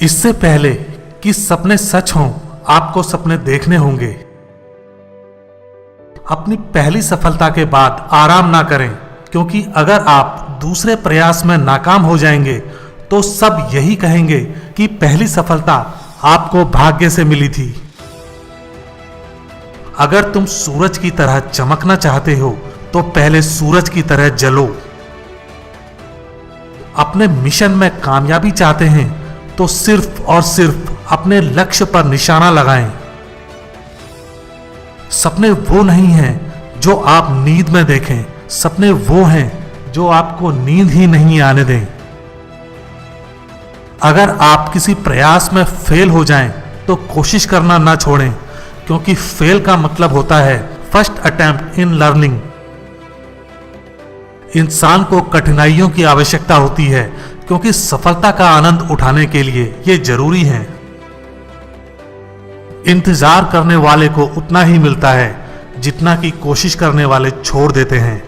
इससे पहले कि सपने सच हों, आपको सपने देखने होंगे। अपनी पहली सफलता के बाद आराम ना करें, क्योंकि अगर आप दूसरे प्रयास में नाकाम हो जाएंगे तो सब यही कहेंगे कि पहली सफलता आपको भाग्य से मिली थी। अगर तुम सूरज की तरह चमकना चाहते हो तो पहले सूरज की तरह जलो। अपने मिशन में कामयाबी चाहते हैं तो सिर्फ और सिर्फ अपने लक्ष्य पर निशाना लगाएं। सपने वो नहीं हैं जो आप नींद में देखें, सपने वो हैं जो आपको नींद ही नहीं आने दें। अगर आप किसी प्रयास में फेल हो जाएं तो कोशिश करना ना छोड़ें, क्योंकि फेल का मतलब होता है फर्स्ट अटेम्प्ट इन लर्निंग। इंसान को कठिनाइयों की आवश्यकता होती है, क्योंकि सफलता का आनंद उठाने के लिए ये जरूरी है। इंतजार करने वाले को उतना ही मिलता है जितना कि कोशिश करने वाले छोड़ देते हैं।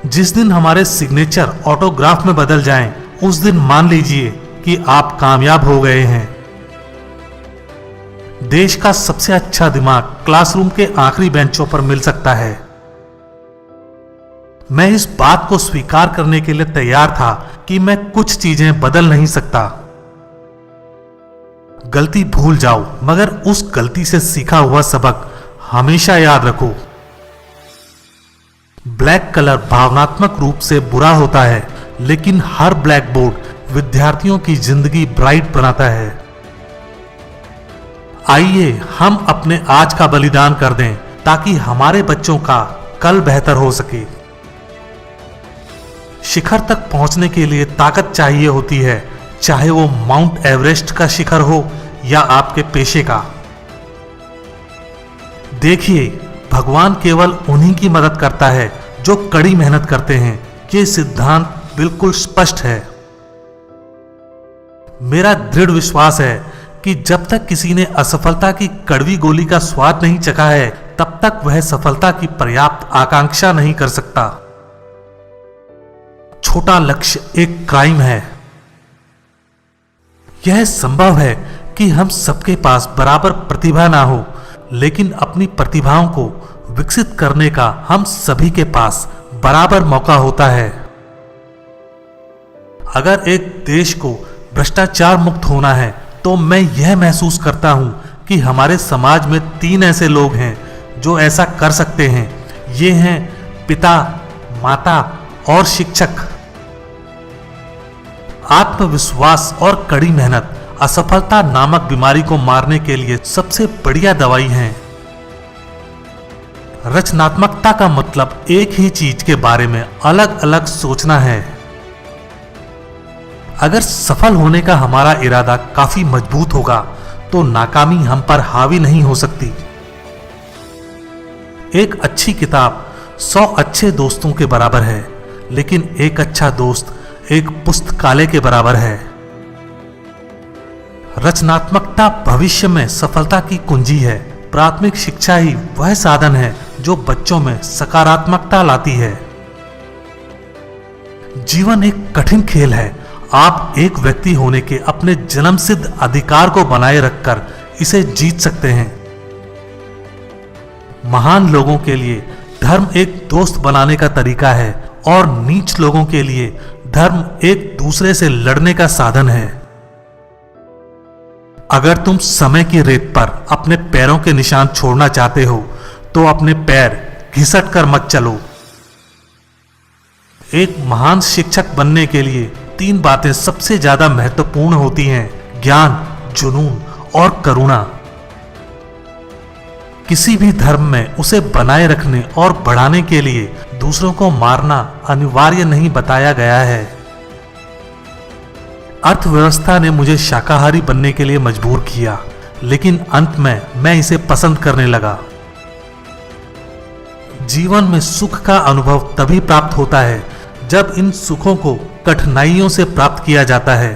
जिस दिन हमारे सिग्नेचर ऑटोग्राफ में बदल जाएं, उस दिन मान लीजिए कि आप कामयाब हो गए हैं। देश का सबसे अच्छा दिमाग क्लासरूम के आखिरी बेंचों पर मिल सकता है। मैं इस बात को स्वीकार करने के लिए तैयार था कि मैं कुछ चीजें बदल नहीं सकता। गलती भूल जाओ, मगर उस गलती से सीखा हुआ सबक हमेशा याद रखो। ब्लैक कलर भावनात्मक रूप से बुरा होता है, लेकिन हर ब्लैक बोर्ड विद्यार्थियों की जिंदगी ब्राइट बनाता है। आइए हम अपने आज का बलिदान कर दें ताकि हमारे बच्चों का कल बेहतर हो सके। शिखर तक पहुंचने के लिए ताकत चाहिए होती है, चाहे वो माउंट एवरेस्ट का शिखर हो या आपके पेशे का। देखिए, भगवान केवल उन्हीं की मदद करता है जो कड़ी मेहनत करते हैं। ये सिद्धांत बिल्कुल स्पष्ट है। मेरा दृढ़ विश्वास है कि जब तक किसी ने असफलता की कड़वी गोली का स्वाद नहीं चखा है, तब तक वह सफलता की पर्याप्त आकांक्षा नहीं कर सकता। छोटा लक्ष्य एक क्राइम है। यह संभव है कि हम सबके पास बराबर प्रतिभा ना हो, लेकिन अपनी प्रतिभाओं को विकसित करने का हम सभी के पास बराबर मौका होता है। अगर एक देश को भ्रष्टाचार मुक्त होना है तो मैं यह महसूस करता हूं कि हमारे समाज में 3 ऐसे लोग हैं जो ऐसा कर सकते हैं। ये हैं पिता, माता और शिक्षक। आत्मविश्वास और कड़ी मेहनत असफलता नामक बीमारी को मारने के लिए सबसे बढ़िया दवाई है। रचनात्मकता का मतलब एक ही चीज के बारे में अलग अलग सोचना है। अगर सफल होने का हमारा इरादा काफी मजबूत होगा तो नाकामी हम पर हावी नहीं हो सकती। एक अच्छी किताब 100 अच्छे दोस्तों के बराबर है, लेकिन एक अच्छा दोस्त एक पुस्तकालय के बराबर है। रचनात्मकता भविष्य में सफलता की कुंजी है। प्राथमिक शिक्षा ही वह साधन है जो बच्चों में सकारात्मकता लाती है। जीवन एक कठिन खेल है। आप एक व्यक्ति होने के अपने जन्मसिद्ध अधिकार को बनाए रखकर इसे जीत सकते हैं। महान लोगों के लिए धर्म एक दोस्त बनाने का तरीका है, और नीच लोगों के लिए धर्म एक दूसरे से लड़ने का साधन है। अगर तुम समय की रेत पर अपने पैरों के निशान छोड़ना चाहते हो तो अपने पैर घिसट कर मत चलो। एक महान शिक्षक बनने के लिए 3 बातें सबसे ज्यादा महत्वपूर्ण होती हैं: ज्ञान, जुनून और करुणा। किसी भी धर्म में उसे बनाए रखने और बढ़ाने के लिए दूसरों को मारना अनिवार्य नहीं बताया गया है। अर्थव्यवस्था ने मुझे शाकाहारी बनने के लिए मजबूर किया, लेकिन अंत में मैं इसे पसंद करने लगा। जीवन में सुख का अनुभव तभी प्राप्त होता है जब इन सुखों को कठिनाइयों से प्राप्त किया जाता है।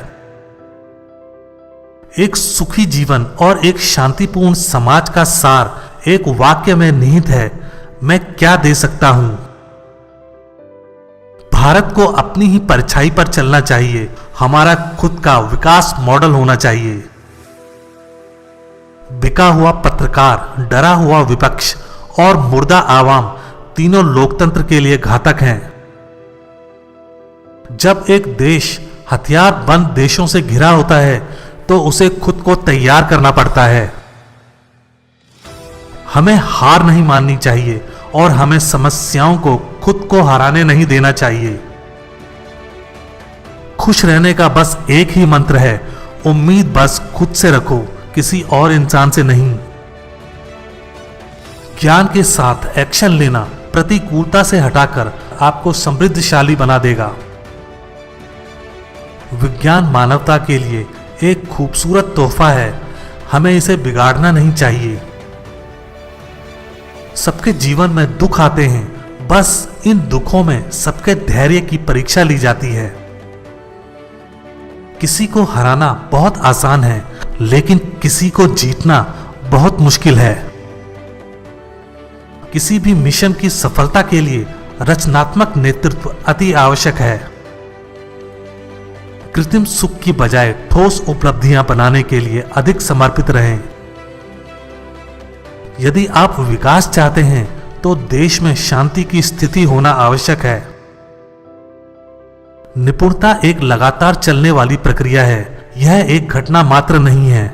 एक सुखी जीवन और एक शांतिपूर्ण समाज का सार एक वाक्य में निहित है: मैं क्या दे सकता हूं। भारत को अपनी ही परछाई पर चलना चाहिए, हमारा खुद का विकास मॉडल होना चाहिए। बिका हुआ पत्रकार, डरा हुआ विपक्ष और मुर्दा आवाम तीनों लोकतंत्र के लिए घातक हैं। जब एक देश हथियार बंद देशों से घिरा होता है तो उसे खुद को तैयार करना पड़ता है। हमें हार नहीं माननी चाहिए और हमें समस्याओं को खुद को हराने नहीं देना चाहिए। खुश रहने का बस एक ही मंत्र है, उम्मीद बस खुद से रखो, किसी और इंसान से नहीं। ज्ञान के साथ एक्शन लेना प्रतिकूलता से हटाकर आपको समृद्धशाली बना देगा। विज्ञान मानवता के लिए एक खूबसूरत तोहफा है, हमें इसे बिगाड़ना नहीं चाहिए। सबके जीवन में दुख आते हैं, बस इन दुखों में सबके धैर्य की परीक्षा ली जाती है। किसी को हराना बहुत आसान है, लेकिन किसी को जीतना बहुत मुश्किल है। किसी भी मिशन की सफलता के लिए रचनात्मक नेतृत्व अति आवश्यक है। कृत्रिम सुख की बजाय ठोस उपलब्धियां बनाने के लिए अधिक समर्पित रहें। यदि आप विकास चाहते हैं तो देश में शांति की स्थिति होना आवश्यक है। निपुणता एक लगातार चलने वाली प्रक्रिया है, यह एक घटना मात्र नहीं है।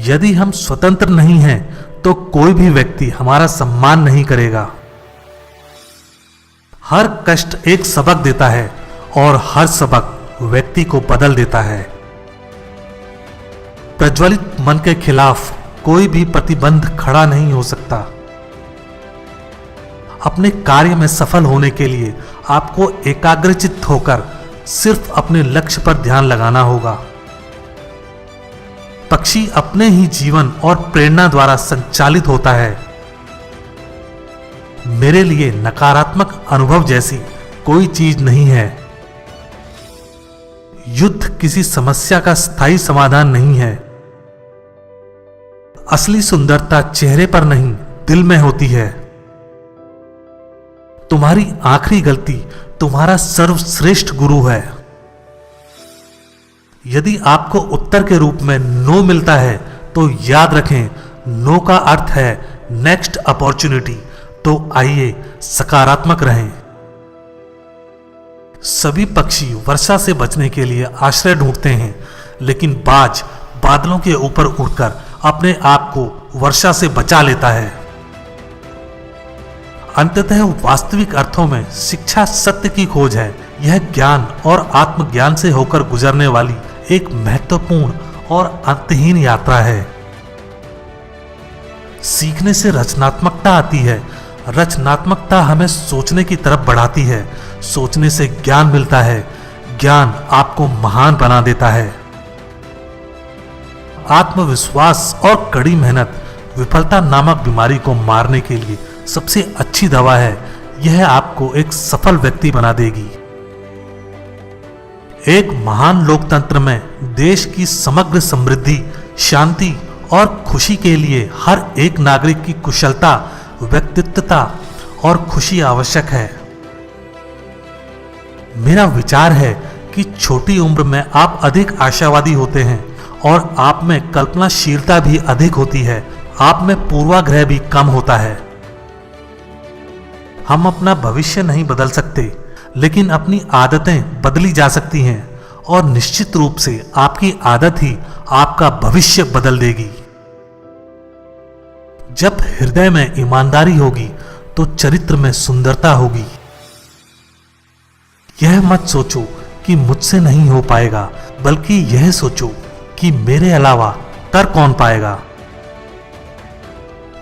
यदि हम स्वतंत्र नहीं हैं तो कोई भी व्यक्ति हमारा सम्मान नहीं करेगा। हर कष्ट एक सबक देता है और हर सबक व्यक्ति को बदल देता है। प्रज्वलित मन के खिलाफ कोई भी प्रतिबंध खड़ा नहीं हो सकता। अपने कार्य में सफल होने के लिए आपको एकाग्रचित्त होकर सिर्फ अपने लक्ष्य पर ध्यान लगाना होगा। पक्षी अपने ही जीवन और प्रेरणा द्वारा संचालित होता है। मेरे लिए नकारात्मक अनुभव जैसी कोई चीज नहीं है। युद्ध किसी समस्या का स्थायी समाधान नहीं है। असली सुंदरता चेहरे पर नहीं, दिल में होती है। तुम्हारी आखिरी गलती तुम्हारा सर्वश्रेष्ठ गुरु है। यदि आपको उत्तर के रूप में नो मिलता है तो याद रखें, नो का अर्थ है नेक्स्ट अपॉर्चुनिटी। तो आइए सकारात्मक रहें। सभी पक्षी वर्षा से बचने के लिए आश्रय ढूंढते हैं, लेकिन बाज बादलों के ऊपर उड़कर अपने आप को वर्षा से बचा लेता है। अंततः वास्तविक अर्थों में शिक्षा सत्य की खोज है। यह ज्ञान और आत्मज्ञान से होकर गुजरने वाली एक महत्वपूर्ण और अंतहीन यात्रा है। सीखने से रचनात्मकता आती है। रचनात्मकता हमें सोचने की तरफ बढ़ाती है। सोचने से ज्ञान मिलता है। ज्ञान आपको महान बना देता है। आत्मविश्वास और कड़ी मेहनत विफलता नामक बीमारी को मारने के लिए सबसे अच्छी दवा है। यह आपको एक सफल व्यक्ति बना देगी। एक महान लोकतंत्र में देश की समग्र समृद्धि, शांति और खुशी के लिए हर एक नागरिक की कुशलता, व्यक्तित्वता और खुशी आवश्यक है। मेरा विचार है कि छोटी उम्र में आप अधिक आशावादी होते हैं और आप में कल्पनाशीलता भी अधिक होती है। आप में पूर्वाग्रह भी कम होता है। हम अपना भविष्य नहीं बदल सकते, लेकिन अपनी आदतें बदली जा सकती हैं और निश्चित रूप से आपकी आदत ही आपका भविष्य बदल देगी। जब हृदय में ईमानदारी होगी तो चरित्र में सुंदरता होगी। यह मत सोचो कि मुझसे नहीं हो पाएगा, बल्कि यह सोचो कि मेरे अलावा कर कौन पाएगा।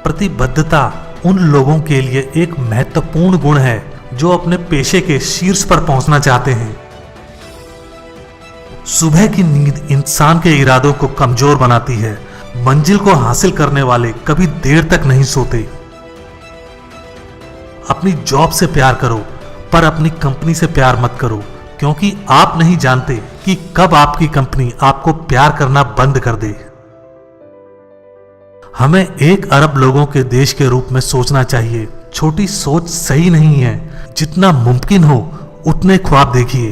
प्रतिबद्धता उन लोगों के लिए एक महत्वपूर्ण गुण है जो अपने पेशे के शीर्ष पर पहुंचना चाहते हैं। सुबह की नींद इंसान के इरादों को कमजोर बनाती है। मंजिल को हासिल करने वाले कभी देर तक नहीं सोते। अपनी जॉब से प्यार करो, पर अपनी कंपनी से प्यार मत करो, क्योंकि आप नहीं जानते कि कब आपकी कंपनी आपको प्यार करना बंद कर दे। हमें 1 अरब लोगों के देश के रूप में सोचना चाहिए। छोटी सोच सही नहीं है। जितना मुमकिन हो उतने ख्वाब देखिए।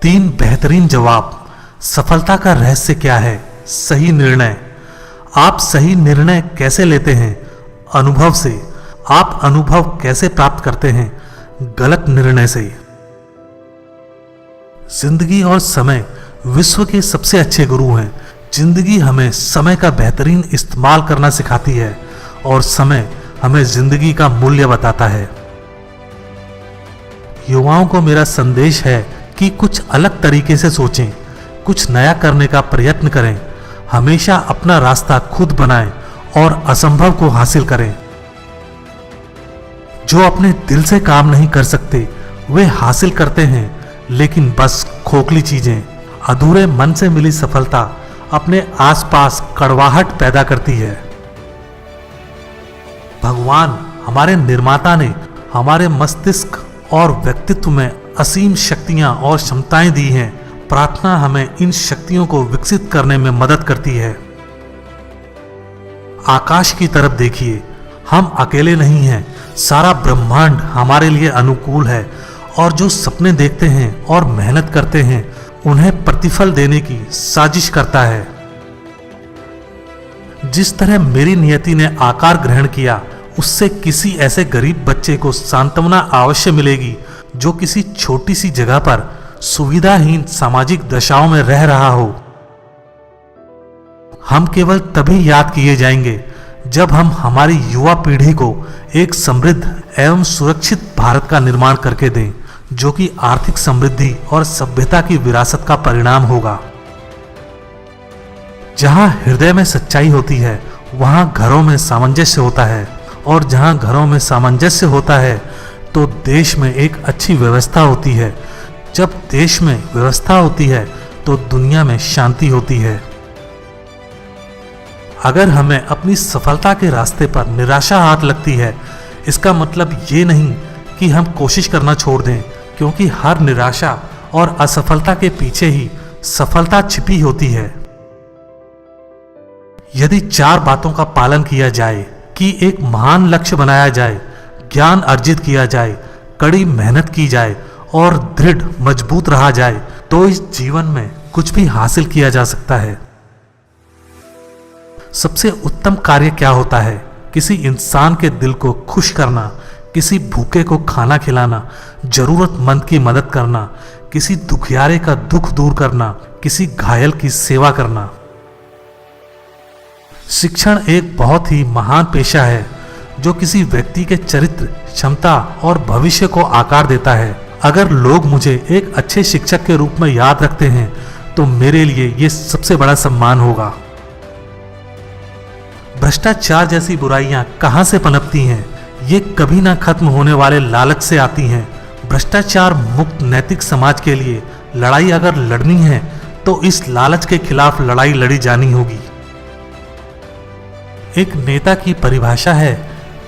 3 बेहतरीन जवाब। सफलता का रहस्य क्या है? सही निर्णय। आप सही निर्णय कैसे लेते हैं? अनुभव से। आप अनुभव कैसे प्राप्त करते हैं? गलत निर्णय से। जिंदगी और समय विश्व के सबसे अच्छे गुरु हैं। जिंदगी हमें समय का बेहतरीन इस्तेमाल करना सिखाती है और समय हमें जिंदगी का मूल्य बताता है। युवाओं को मेरा संदेश है कि कुछ अलग तरीके से सोचें, कुछ नया करने का प्रयत्न करें, हमेशा अपना रास्ता खुद बनाएं और असंभव को हासिल करें। जो अपने दिल से काम नहीं कर सकते वे हासिल करते हैं, लेकिन बस खोखली चीजें। अधूरे मन से मिली सफलता अपने आसपास कड़वाहट पैदा करती है। भगवान हमारे निर्माता ने हमारे मस्तिष्क और व्यक्तित्व में असीम शक्तियां और क्षमताएं दी हैं। प्रार्थना हमें इन शक्तियों को विकसित करने में मदद करती है। आकाश की तरफ देखिए, हम अकेले नहीं हैं। सारा ब्रह्मांड हमारे लिए अनुकूल है और जो सपने देखते हैं और मेहनत करते हैं उन्हें प्रतिफल देने की साजिश करता है। जिस तरह मेरी नियति ने आकार ग्रहण किया, उससे किसी ऐसे गरीब बच्चे को सांत्वना अवश्य मिलेगी जो किसी छोटी सी जगह पर सुविधाहीन सामाजिक दशाओं में रह रहा हो। हम केवल तभी याद किए जाएंगे जब हम हमारी युवा पीढ़ी को एक समृद्ध एवं सुरक्षित भारत का निर्माण करके दें, जो कि आर्थिक समृद्धि और सभ्यता की विरासत का परिणाम होगा। जहां हृदय में सच्चाई होती है वहां घरों में सामंजस्य होता है, और जहां घरों में सामंजस्य होता है तो देश में एक अच्छी व्यवस्था होती है। जब देश में व्यवस्था होती है तो दुनिया में शांति होती है। अगर हमें अपनी सफलता के रास्ते पर निराशा हाथ लगती है, इसका मतलब ये नहीं कि हम कोशिश करना छोड़ दें, क्योंकि हर निराशा और असफलता के पीछे ही सफलता छिपी होती है। यदि 4 बातों का पालन किया जाए कि एक महान लक्ष्य बनाया जाए, ज्ञान अर्जित किया जाए, कड़ी मेहनत की जाए और दृढ़ मजबूत रहा जाए, तो इस जीवन में कुछ भी हासिल किया जा सकता है। सबसे उत्तम कार्य क्या होता है? किसी इंसान के दिल को खुश करना, किसी भूखे को खाना खिलाना, जरूरतमंद की मदद करना, किसी दुखियारे का दुख दूर करना, किसी घायल की सेवा करना। शिक्षण एक बहुत ही महान पेशा है जो किसी व्यक्ति के चरित्र, क्षमता और भविष्य को आकार देता है। अगर लोग मुझे एक अच्छे शिक्षक के रूप में याद रखते हैं तो मेरे लिए यह सबसे बड़ा सम्मान होगा। भ्रष्टाचार जैसी बुराइयां कहां से पनपती हैं? ये कभी ना खत्म होने वाले लालच से आती हैं। भ्रष्टाचार मुक्त नैतिक समाज के लिए लड़ाई अगर लड़नी है तो इस लालच के खिलाफ लड़ाई लड़ी जानी होगी। एक नेता की परिभाषा है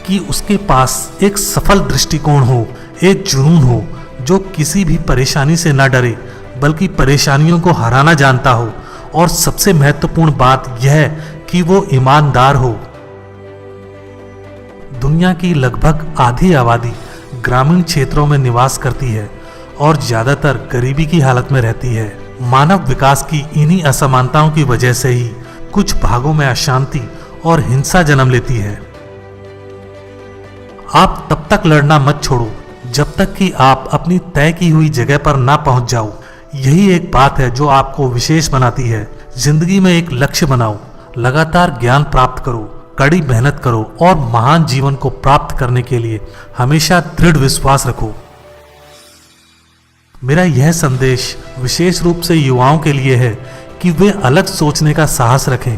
कि उसके पास एक सफल दृष्टिकोण हो, एक जुनून हो जो किसी भी परेशानी से न डरे बल्कि परेशानियों को हराना जानता हो, और सबसे महत्वपूर्ण बात यह है कि वो ईमानदार हो। दुनिया की लगभग आधी आबादी ग्रामीण क्षेत्रों में निवास करती है और ज्यादातर गरीबी की हालत में रहती है। मानव विकास की इन्हीं असमानताओं की वजह से ही कुछ भागों में अशांति और हिंसा जन्म लेती है। आप तब तक लड़ना मत छोड़ो जब तक कि आप अपनी तय की हुई जगह पर ना पहुंच जाओ। यही एक बात है जो आपको विशेष बनाती है। जिंदगी में एक लक्ष्य बनाओ, लगातार ज्ञान प्राप्त करो, कड़ी मेहनत करो और महान जीवन को प्राप्त करने के लिए हमेशा दृढ़ विश्वास रखो। मेरा यह संदेश विशेष रूप से युवाओं के लिए है कि वे अलग सोचने का साहस रखें,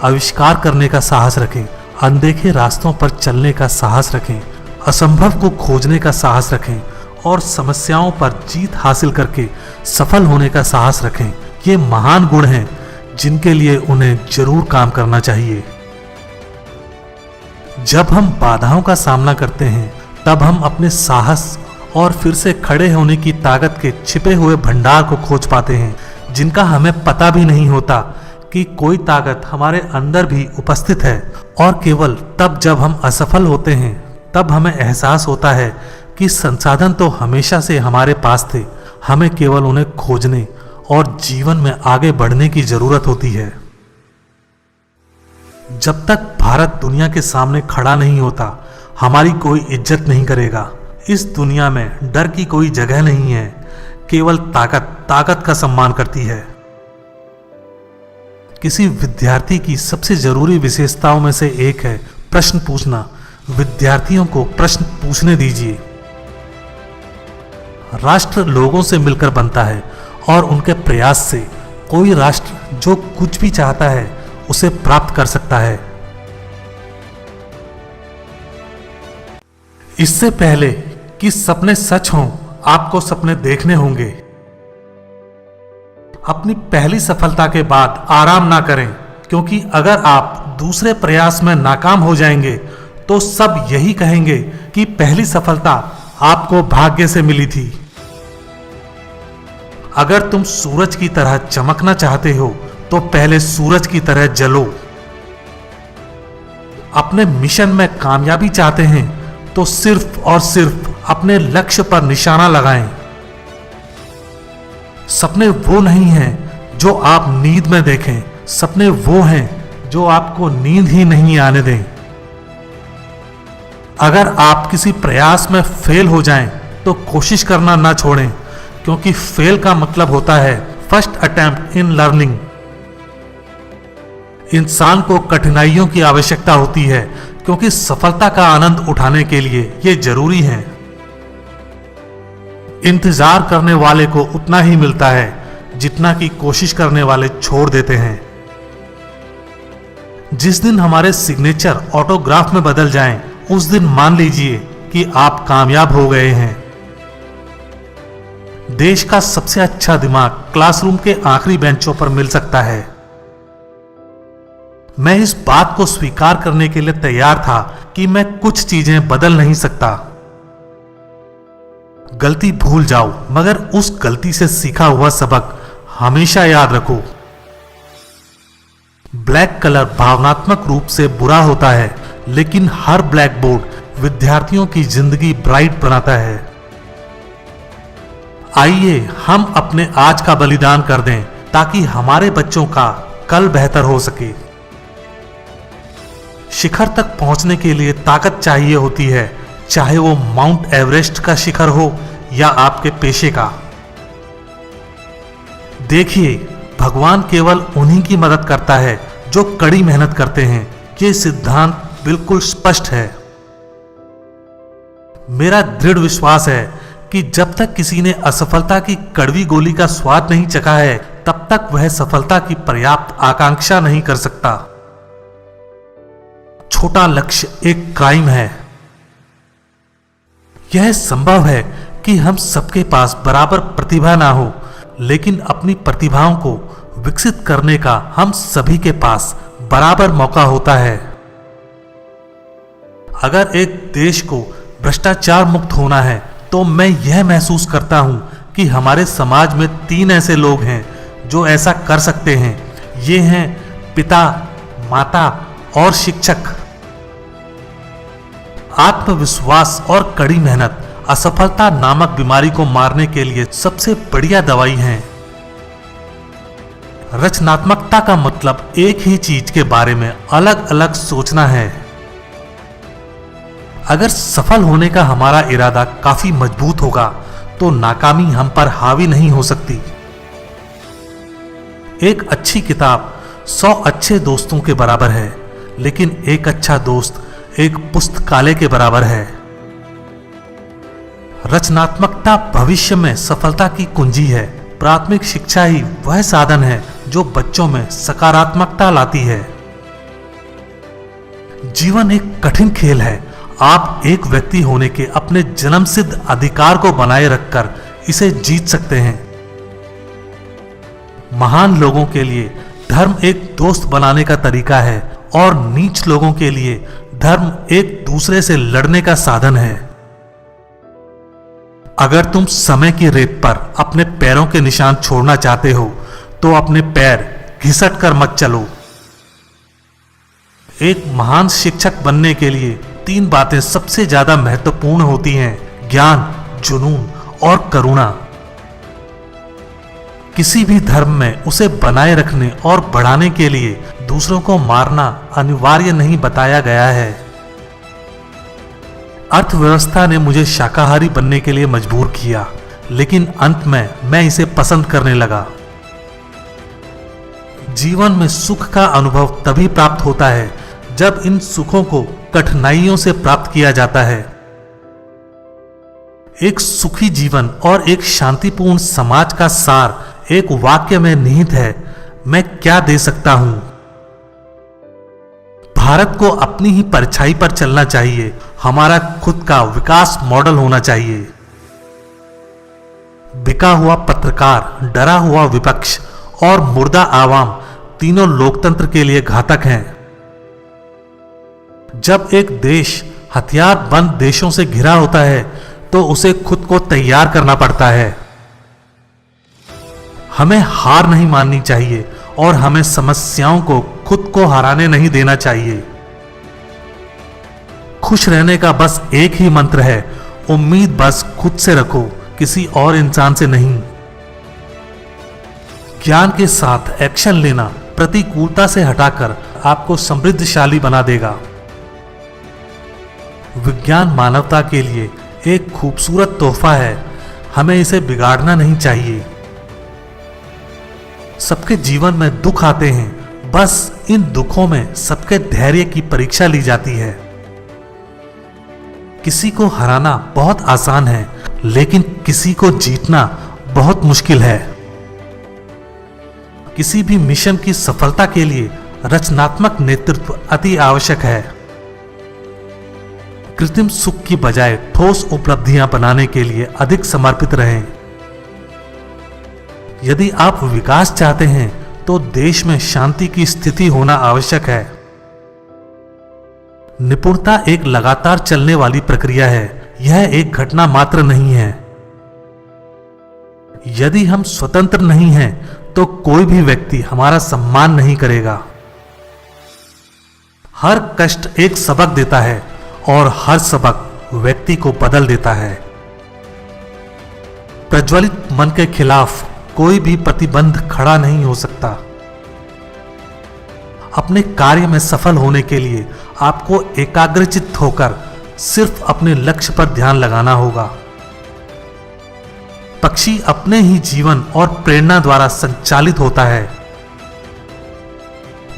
आविष्कार करने का साहस रखें, अनदेखे रास्तों पर चलने का साहस रखें, असंभव को खोजने का साहस रखें और समस्याओं पर जीत हासिल करके सफल होने का साहस रखें। ये महान गुण हैं जिनके लिए उन्हें जरूर काम करना चाहिए। जब हम बाधाओं का सामना करते हैं तब हम अपने साहस और फिर से खड़े होने की ताकत के छिपे हुए भंडार को खोज पाते हैं, जिनका हमें पता भी नहीं होता कि कोई ताकत हमारे अंदर भी उपस्थित है। और केवल तब जब हम असफल होते हैं तब हमें एहसास होता है कि संसाधन तो हमेशा से हमारे पास थे हमें केवल उन्हें खोजने और जीवन में आगे बढ़ने की जरूरत होती है। जब तक भारत दुनिया के सामने खड़ा नहीं होता, हमारी कोई इज्जत नहीं करेगा। इस दुनिया में डर की कोई जगह नहीं है, केवल ताकत का सम्मान करती है। किसी विद्यार्थी की सबसे जरूरी विशेषताओं में से एक है प्रश्न पूछना। विद्यार्थियों को प्रश्न पूछने दीजिए। राष्ट्र लोगों से मिलकर बनता है और उनके प्रयास से कोई राष्ट्र जो कुछ भी चाहता है उसे प्राप्त कर सकता है। इससे पहले कि सपने सच हों, आपको सपने देखने होंगे। अपनी पहली सफलता के बाद आराम ना करें, क्योंकि अगर आप दूसरे प्रयास में नाकाम हो जाएंगे तो सब यही कहेंगे कि पहली सफलता आपको भाग्य से मिली थी। अगर तुम सूरज की तरह चमकना चाहते हो तो पहले सूरज की तरह जलो। अपने मिशन में कामयाबी चाहते हैं तो सिर्फ और सिर्फ अपने लक्ष्य पर निशाना लगाएं। सपने वो नहीं हैं जो आप नींद में देखें, सपने वो हैं जो आपको नींद ही नहीं आने दें। अगर आप किसी प्रयास में फेल हो जाएं तो कोशिश करना ना छोड़ें, क्योंकि फेल का मतलब होता है फर्स्ट अटेम्प्ट इन लर्निंग। इंसान को कठिनाइयों की आवश्यकता होती है, क्योंकि सफलता का आनंद उठाने के लिए ये जरूरी है। इंतजार करने वाले को उतना ही मिलता है जितना कि कोशिश करने वाले छोड़ देते हैं। जिस दिन हमारे सिग्नेचर ऑटोग्राफ में बदल जाएं, उस दिन मान लीजिए कि आप कामयाब हो गए हैं। देश का सबसे अच्छा दिमाग क्लासरूम के आखिरी बेंचों पर मिल सकता है। मैं इस बात को स्वीकार करने के लिए तैयार था कि मैं कुछ चीजें बदल नहीं सकता। गलती भूल जाओ, मगर उस गलती से सीखा हुआ सबक हमेशा याद रखो। ब्लैक कलर भावनात्मक रूप से बुरा होता है, लेकिन हर ब्लैक बोर्ड विद्यार्थियों की जिंदगी ब्राइट बनाता है। आइए हम अपने आज का बलिदान कर दें ताकि हमारे बच्चों का कल बेहतर हो सके। शिखर तक पहुंचने के लिए ताकत चाहिए होती है, चाहे वो माउंट एवरेस्ट का शिखर हो या आपके पेशे का। देखिए, भगवान केवल उन्हीं की मदद करता है जो कड़ी मेहनत करते हैं। ये सिद्धांत बिल्कुल स्पष्ट है। मेरा दृढ़ विश्वास है कि जब तक किसी ने असफलता की कड़वी गोली का स्वाद नहीं चखा है, तब तक वह सफलता की पर्याप्त आकांक्षा नहीं कर सकता। छोटा लक्ष्य एक क्राइम है। यह संभव है कि हम सबके पास बराबर प्रतिभा ना हो, लेकिन अपनी प्रतिभाओं को विकसित करने का हम सभी के पास बराबर मौका होता है। अगर एक देश को भ्रष्टाचार मुक्त होना है तो मैं यह महसूस करता हूं कि हमारे समाज में 3 ऐसे लोग हैं जो ऐसा कर सकते हैं। ये हैं पिता, माता और शिक्षक। आत्मविश्वास और कड़ी मेहनत असफलता नामक बीमारी को मारने के लिए सबसे बढ़िया दवाई है। रचनात्मकता का मतलब एक ही चीज के बारे में अलग अलग सोचना है। अगर सफल होने का हमारा इरादा काफी मजबूत होगा तो नाकामी हम पर हावी नहीं हो सकती। एक अच्छी किताब 100 अच्छे दोस्तों के बराबर है, लेकिन एक अच्छा दोस्त एक पुस्तकालय के बराबर है। रचनात्मकता भविष्य में सफलता की कुंजी है। प्राथमिक शिक्षा ही वह साधन है जो बच्चों में सकारात्मकता लाती है। जीवन एक कठिन खेल है। आप एक व्यक्ति होने के अपने जन्मसिद्ध अधिकार को बनाए रखकर इसे जीत सकते हैं। महान लोगों के लिए धर्म एक दोस्त बनाने का तरीका है और नीच लोगों के लिए धर्म एक दूसरे से लड़ने का साधन है। अगर तुम समय की रेत पर अपने पैरों के निशान छोड़ना चाहते हो तो अपने पैर घिसट कर मत चलो। एक महान शिक्षक बनने के लिए 3 बातें सबसे ज्यादा महत्वपूर्ण होती हैं: ज्ञान, जुनून और करुणा। किसी भी धर्म में उसे बनाए रखने और बढ़ाने के लिए दूसरों को मारना अनिवार्य नहीं बताया गया है। अर्थव्यवस्था ने मुझे शाकाहारी बनने के लिए मजबूर किया, लेकिन अंत में मैं इसे पसंद करने लगा। जीवन में सुख का अनुभव तभी प्राप्त होता है जब इन सुखों को कठिनाइयों से प्राप्त किया जाता है। एक सुखी जीवन और एक शांतिपूर्ण समाज का सार एक वाक्य में निहित है, मैं क्या दे सकता हूं। भारत को अपनी ही परछाई पर चलना चाहिए। हमारा खुद का विकास मॉडल होना चाहिए। बिका हुआ पत्रकार, डरा हुआ विपक्ष और मुर्दा आवाम तीनों लोकतंत्र के लिए घातक हैं। जब एक देश हथियार बंद देशों से घिरा होता है तो उसे खुद को तैयार करना पड़ता है। हमें हार नहीं माननी चाहिए और हमें समस्याओं को खुद को हराने नहीं देना चाहिए। खुश रहने का बस एक ही मंत्र है, उम्मीद बस खुद से रखो, किसी और इंसान से नहीं। ज्ञान के साथ एक्शन लेना प्रतिकूलता से हटाकर आपको समृद्धशाली बना देगा। विज्ञान मानवता के लिए एक खूबसूरत तोहफा है, हमें इसे बिगाड़ना नहीं चाहिए। सबके जीवन में दुख आते हैं, बस इन दुखों में सबके धैर्य की परीक्षा ली जाती है। किसी को हराना बहुत आसान है, लेकिन किसी को जीतना बहुत मुश्किल है। किसी भी मिशन की सफलता के लिए रचनात्मक नेतृत्व अति आवश्यक है। कृत्रिम सुख की बजाय ठोस उपलब्धियां बनाने के लिए अधिक समर्पित रहें। यदि आप विकास चाहते हैं तो देश में शांति की स्थिति होना आवश्यक है। निपुणता एक लगातार चलने वाली प्रक्रिया है, यह एक घटना मात्र नहीं है। यदि हम स्वतंत्र नहीं हैं तो कोई भी व्यक्ति हमारा सम्मान नहीं करेगा। हर कष्ट एक सबक देता है और हर सबक व्यक्ति को बदल देता है। प्रज्वलित मन के खिलाफ कोई भी प्रतिबंध खड़ा नहीं हो सकता। अपने कार्य में सफल होने के लिए आपको एकाग्रचित्त होकर सिर्फ अपने लक्ष्य पर ध्यान लगाना होगा। पक्षी अपने ही जीवन और प्रेरणा द्वारा संचालित होता है।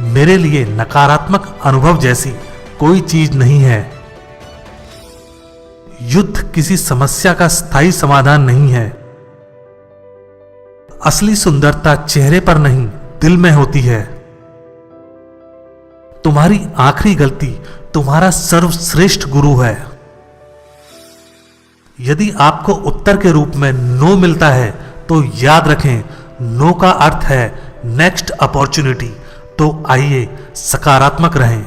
मेरे लिए नकारात्मक अनुभव जैसी कोई चीज नहीं है। युद्ध किसी समस्या का स्थायी समाधान नहीं है। असली सुंदरता चेहरे पर नहीं, दिल में होती है। तुम्हारी आखिरी गलती तुम्हारा सर्वश्रेष्ठ गुरु है। यदि आपको उत्तर के रूप में नो मिलता है तो याद रखें, नो का अर्थ है नेक्स्ट अपॉर्चुनिटी। तो आइए सकारात्मक रहें।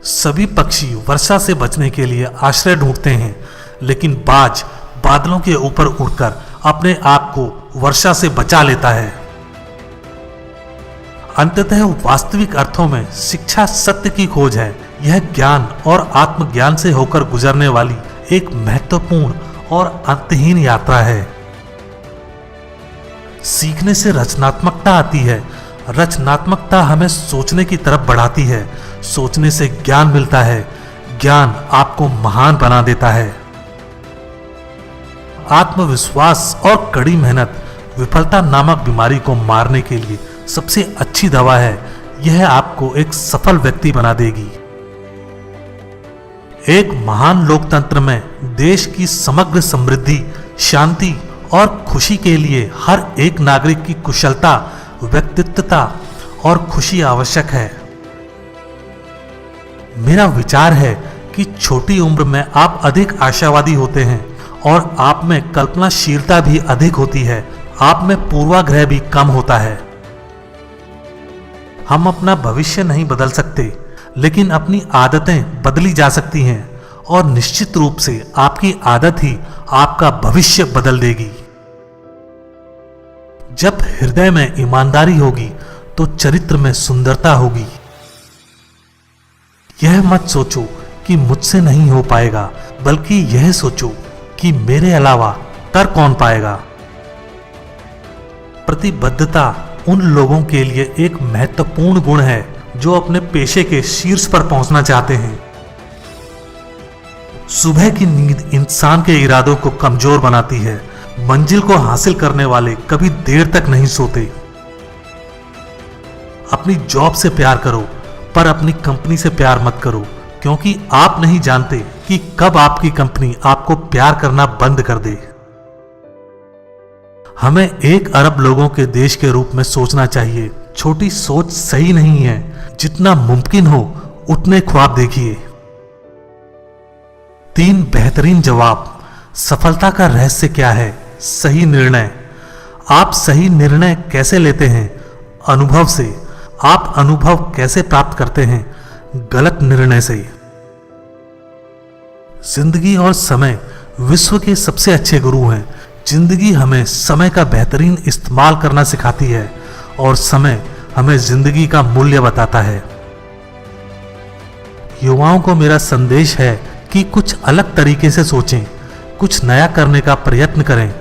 सभी पक्षी वर्षा से बचने के लिए आश्रय ढूंढते हैं, लेकिन बाज बादलों के ऊपर उड़कर अपने आप को वर्षा से बचा लेता है। अंततः वास्तविक अर्थों में शिक्षा सत्य की खोज है। यह ज्ञान और आत्मज्ञान से होकर गुजरने वाली एक महत्वपूर्ण और अंतहीन यात्रा है। सीखने से रचनात्मकता आती है। रचनात्मकता हमें सोचने की तरफ बढ़ाती है। सोचने से ज्ञान मिलता है। ज्ञान आपको महान बना देता है। आत्मविश्वास और कड़ी मेहनत विफलता नामक बीमारी को मारने के लिए सबसे अच्छी दवा है। यह आपको एक सफल व्यक्ति बना देगी। एक महान लोकतंत्र में देश की समग्र समृद्धि, शांति और खुशी के लिए हर एक नागरिक की कुशलता, व्यक्तित्वता और खुशी आवश्यक है। मेरा विचार है कि छोटी उम्र में आप अधिक आशावादी होते हैं और आप में कल्पनाशीलता भी अधिक होती है। आप में पूर्वाग्रह भी कम होता है। हम अपना भविष्य नहीं बदल सकते, लेकिन अपनी आदतें बदली जा सकती हैं और निश्चित रूप से आपकी आदत ही आपका भविष्य बदल देगी। जब हृदय में ईमानदारी होगी तो चरित्र में सुंदरता होगी। यह मत सोचो कि मुझसे नहीं हो पाएगा, बल्कि यह सोचो कि मेरे अलावा कर कौन पाएगा। प्रतिबद्धता उन लोगों के लिए एक महत्वपूर्ण गुण है जो अपने पेशे के शीर्ष पर पहुंचना चाहते हैं। सुबह की नींद इंसान के इरादों को कमजोर बनाती है। मंजिल को हासिल करने वाले कभी देर तक नहीं सोते। अपनी जॉब से प्यार करो, पर अपनी कंपनी से प्यार मत करो, क्योंकि आप नहीं जानते कि कब आपकी कंपनी आपको प्यार करना बंद कर दे। हमें 1 अरब लोगों के देश के रूप में सोचना चाहिए। छोटी सोच सही नहीं है। जितना मुमकिन हो उतने ख्वाब देखिए। 3 बेहतरीन जवाब। सफलता का रहस्य क्या है? सही निर्णय। आप सही निर्णय कैसे लेते हैं? अनुभव से। आप अनुभव कैसे प्राप्त करते हैं? गलत निर्णय से। जिंदगी और समय विश्व के सबसे अच्छे गुरु हैं। जिंदगी हमें समय का बेहतरीन इस्तेमाल करना सिखाती है और समय हमें जिंदगी का मूल्य बताता है। युवाओं को मेरा संदेश है कि कुछ अलग तरीके से सोचें, कुछ नया करने का प्रयत्न करें,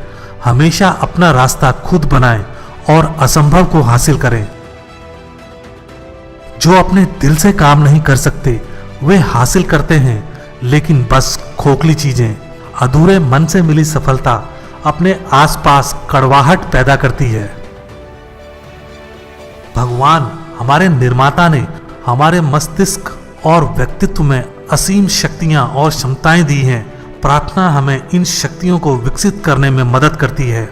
हमेशा अपना रास्ता खुद बनाएं और असंभव को हासिल करें। जो अपने दिल से काम नहीं कर सकते वे हासिल करते हैं, लेकिन बस खोखली चीजें। अधूरे मन से मिली सफलता अपने आसपास कड़वाहट पैदा करती है। भगवान हमारे निर्माता ने हमारे मस्तिष्क और व्यक्तित्व में असीम शक्तियां और क्षमताएं दी हैं। प्रार्थना हमें इन शक्तियों को विकसित करने में मदद करती है।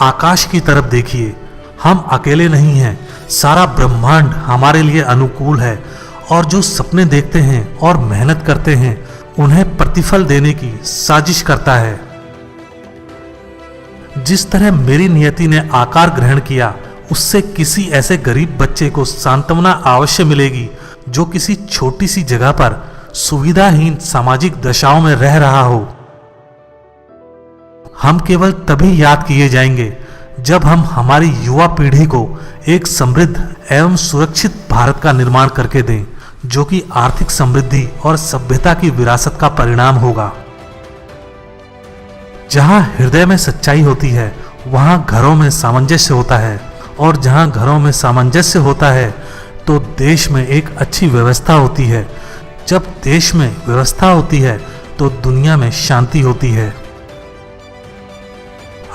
आकाश की तरफ देखिए, हम अकेले नहीं हैं। सारा ब्रह्मांड हमारे लिए अनुकूल है और जो सपने देखते हैं और मेहनत करते हैं उन्हें प्रतिफल देने की साजिश करता है। जिस तरह मेरी नियति ने आकार ग्रहण किया, उससे किसी ऐसे गरीब बच्चे को सांत्वना अवश्य मिलेगी जो किसी छोटी सी जगह पर सुविधाहीन सामाजिक दशाओं में रह रहा हो। हम केवल तभी याद किए जाएंगे जब हम हमारी युवा पीढ़ी को एक समृद्ध एवं सुरक्षित भारत का निर्माण करके दें, जो कि आर्थिक समृद्धि और सभ्यता की विरासत का परिणाम होगा। जहां हृदय में सच्चाई होती है वहां घरों में सामंजस्य होता है, और जहां घरों में सामंजस्य होता है तो देश में एक अच्छी व्यवस्था होती है। जब देश में व्यवस्था होती है तो दुनिया में शांति होती है।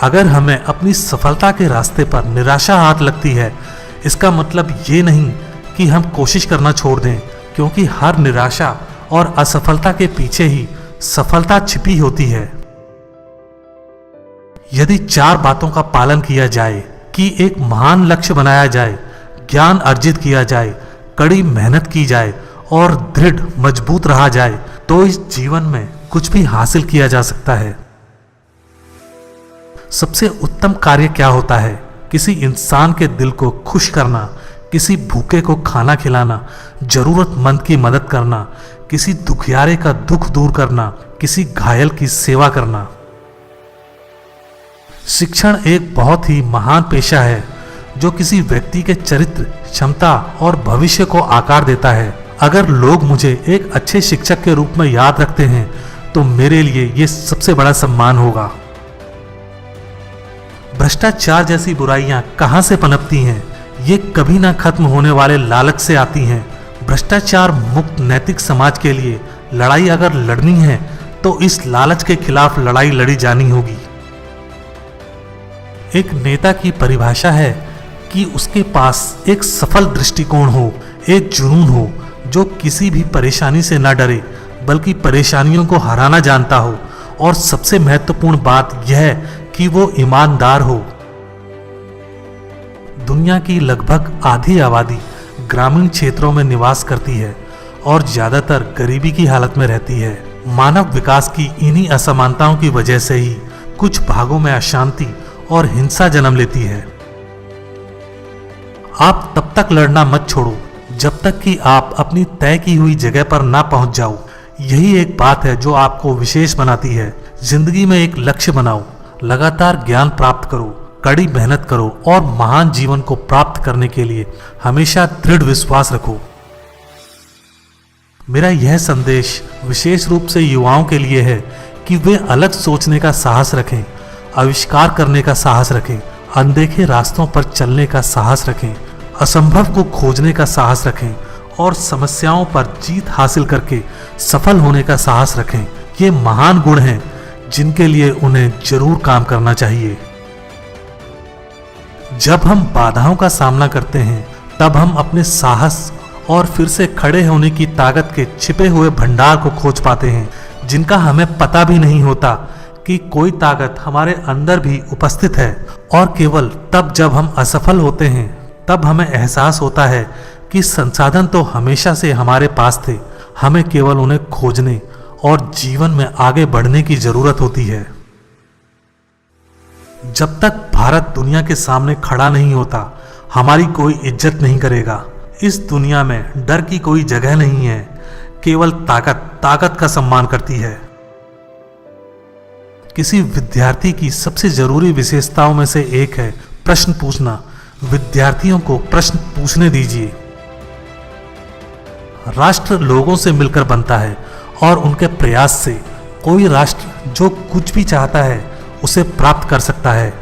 अगर हमें अपनी सफलता के रास्ते पर निराशा हाथ लगती है, इसका मतलब ये नहीं कि हम कोशिश करना छोड़ दें, क्योंकि हर निराशा और असफलता के पीछे ही सफलता छिपी होती है। यदि 4 बातों का पालन किया जाए कि एक महान लक्ष्य बनाया जाए, ज्ञान अर्जित किया जाए, कड़ी मेहनत की जाए और दृढ़ मजबूत रहा जाए, तो इस जीवन में कुछ भी हासिल किया जा सकता है। सबसे उत्तम कार्य क्या होता है? किसी इंसान के दिल को खुश करना, किसी भूखे को खाना खिलाना, जरूरतमंद की मदद करना, किसी दुखियारे का दुख दूर करना, किसी घायल की सेवा करना। शिक्षण एक बहुत ही महान पेशा है जो किसी व्यक्ति के चरित्र, क्षमता और भविष्य को आकार देता है। अगर लोग मुझे एक अच्छे शिक्षक के रूप में याद रखते हैं तो मेरे लिए यह सबसे बड़ा सम्मान होगा। भ्रष्टाचार जैसी बुराइयां कहां से पनपती हैं? ये कभी ना खत्म होने वाले लालच से आती हैं। भ्रष्टाचार मुक्त नैतिक समाज के लिए लड़ाई अगर लड़नी है तो इस लालच के खिलाफ लड़ाई लड़ी जानी होगी। एक नेता की परिभाषा है कि उसके पास एक सफल दृष्टिकोण हो, एक जुनून हो जो किसी भी परेशानी से न डरे बल्कि परेशानियों को हराना जानता हो, और सबसे महत्वपूर्ण बात यह है कि वो ईमानदार हो। दुनिया की लगभग आधी आबादी ग्रामीण क्षेत्रों में निवास करती है और ज्यादातर गरीबी की हालत में रहती है। मानव विकास की इन्हीं असमानताओं की वजह से ही कुछ भागों में अशांति और हिंसा जन्म लेती है। आप तब तक लड़ना मत छोड़ो जब तक कि आप अपनी तय की हुई जगह पर ना पहुंच जाओ। यही एक बात है जो आपको विशेष बनाती है। जिंदगी में एक लक्ष्य बनाओ, लगातार ज्ञान प्राप्त करो, कड़ी मेहनत करो और महान जीवन को प्राप्त करने के लिए हमेशा दृढ़ विश्वास रखो। मेरा यह संदेश विशेष रूप से युवाओं के लिए है कि वे अलग सोचने का साहस रखें आविष्कार करने का साहस रखें, अनदेखे रास्तों पर चलने का साहस रखें, असंभव को खोजने का साहस रखें और समस्याओं पर जीत हासिल करके सफल होने का साहस रखें। ये महान गुण हैं जिनके लिए उन्हें जरूर काम करना चाहिए। जब हम बाधाओं का सामना करते हैं तब हम अपने साहस और फिर से खड़े होने की ताकत के छिपे हुए भंडार को खोज पाते हैं, जिनका हमें पता भी नहीं होता कि कोई ताकत हमारे अंदर भी उपस्थित है। और केवल तब जब हम असफल होते हैं तब हमें एहसास होता है कि संसाधन तो हमेशा से हमारे पास थे, हमें केवल उन्हें खोजने और जीवन में आगे बढ़ने की जरूरत होती है। जब तक भारत दुनिया के सामने खड़ा नहीं होता, हमारी कोई इज्जत नहीं करेगा। इस दुनिया में डर की कोई जगह नहीं है, केवल ताकत का सम्मान करती है। किसी विद्यार्थी की सबसे जरूरी विशेषताओं में से एक है प्रश्न पूछना। विद्यार्थियों को प्रश्न पूछने दीजिए। राष्ट्र लोगों से मिलकर बनता है और उनके प्रयास से कोई राष्ट्र जो कुछ भी चाहता है उसे प्राप्त कर सकता है।